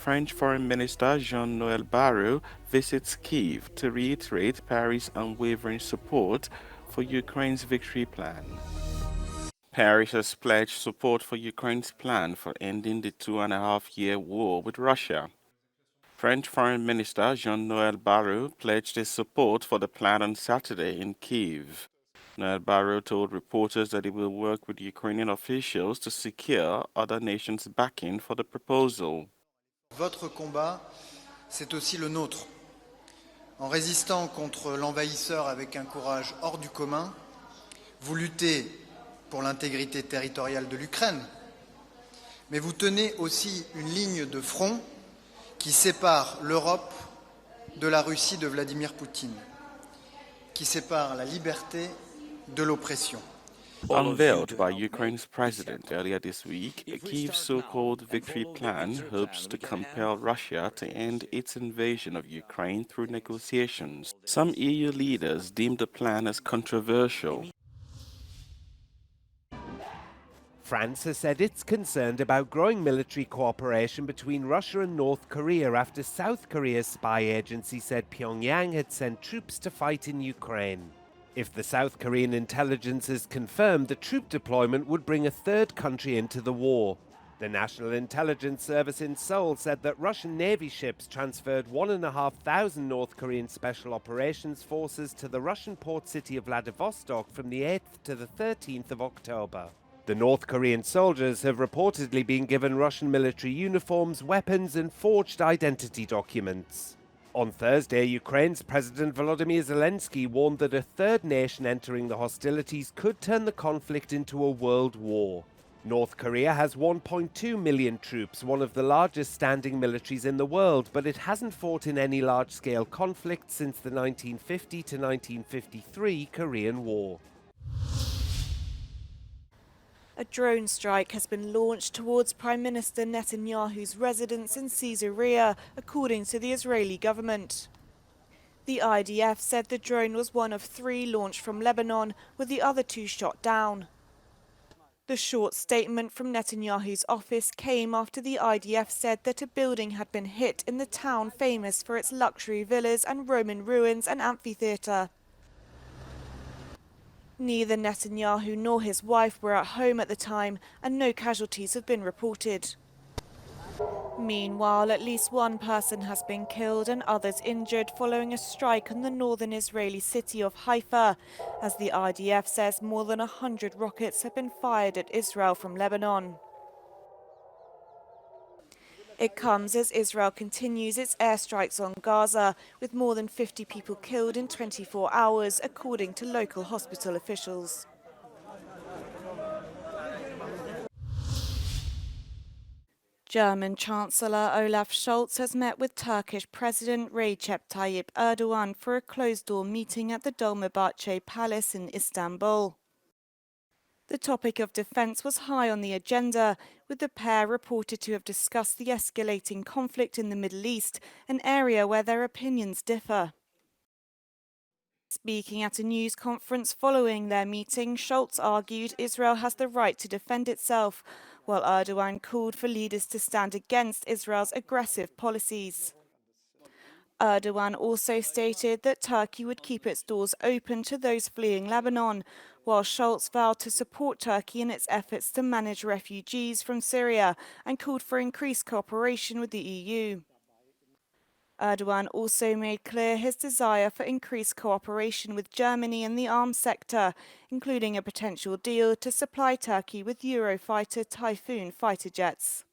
French Foreign Minister Jean-Noël Barrot visits Kyiv to reiterate Paris' unwavering support for Ukraine's victory plan. Paris has pledged support for Ukraine's plan for ending the 2.5-year war with Russia. French Foreign Minister Jean-Noël Barrot pledged his support for the plan on Saturday in Kyiv. Noël Barrot told reporters that he will work with Ukrainian officials to secure other nations' backing for the proposal. Votre combat, c'est aussi le nôtre. En résistant contre l'envahisseur avec un courage hors du commun, vous luttez pour l'intégrité territoriale de l'Ukraine, mais vous tenez aussi une ligne de front qui sépare l'Europe de la Russie de Vladimir Poutine, qui sépare la liberté de l'oppression. Unveiled by Ukraine's president earlier this week, Kyiv's so-called victory plan hopes to compel Russia to end its invasion of Ukraine through negotiations. Some EU leaders deemed the plan as controversial. France has said it's concerned about growing military cooperation between Russia and North Korea after South Korea's spy agency said Pyongyang had sent troops to fight in Ukraine. If the South Korean intelligence is confirmed, the troop deployment would bring a third country into the war. The National Intelligence Service in Seoul said that Russian Navy ships transferred 1,500 North Korean Special Operations Forces to the Russian port city of Vladivostok from the 8th to the 13th of October. The North Korean soldiers have reportedly been given Russian military uniforms, weapons and forged identity documents. On Thursday, Ukraine's President Volodymyr Zelensky warned that a third nation entering the hostilities could turn the conflict into a world war. North Korea has 1.2 million troops, one of the largest standing militaries in the world, but it hasn't fought in any large-scale conflict since the 1950 to 1953 Korean War. A drone strike has been launched towards Prime Minister Netanyahu's residence in Caesarea, according to the Israeli government. The IDF said the drone was one of 3 launched from Lebanon, with the other 2 shot down. The short statement from Netanyahu's office came after the IDF said that a building had been hit in the town famous for its luxury villas and Roman ruins and amphitheatre. Neither Netanyahu nor his wife were at home at the time, and no casualties have been reported. Meanwhile, at least one person has been killed and others injured following a strike on the northern Israeli city of Haifa, as the IDF says more than 100 rockets have been fired at Israel from Lebanon. It comes as Israel continues its airstrikes on Gaza, with more than 50 people killed in 24 hours, according to local hospital officials. German Chancellor Olaf Schulz has met with Turkish President Recep Tayyip Erdogan for a closed-door meeting at the Dolmabahce Palace in Istanbul. The topic of defence was high on the agenda, with the pair reported to have discussed the escalating conflict in the Middle East, an area where their opinions differ. Speaking at a news conference following their meeting, Schulz argued Israel has the right to defend itself, while Erdogan called for leaders to stand against Israel's aggressive policies. Erdogan also stated that Turkey would keep its doors open to those fleeing Lebanon, while Schulz vowed to support Turkey in its efforts to manage refugees from Syria and called for increased cooperation with the EU. Erdogan also made clear his desire for increased cooperation with Germany in the arms sector, including a potential deal to supply Turkey with Eurofighter Typhoon fighter jets.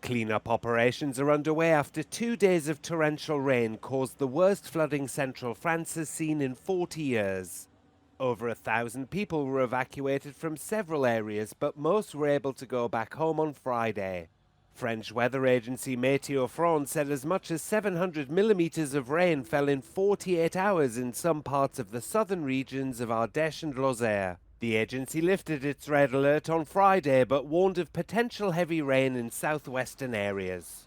Clean-up operations are underway after 2 days of torrential rain caused the worst flooding central France has seen in 40 years. Over 1,000 people were evacuated from several areas, but most were able to go back home on Friday. French weather agency Météo France said as much as 700 millimeters of rain fell in 48 hours in some parts of the southern regions of Ardèche and Lozère. The agency lifted its red alert on Friday but warned of potential heavy rain in southwestern areas.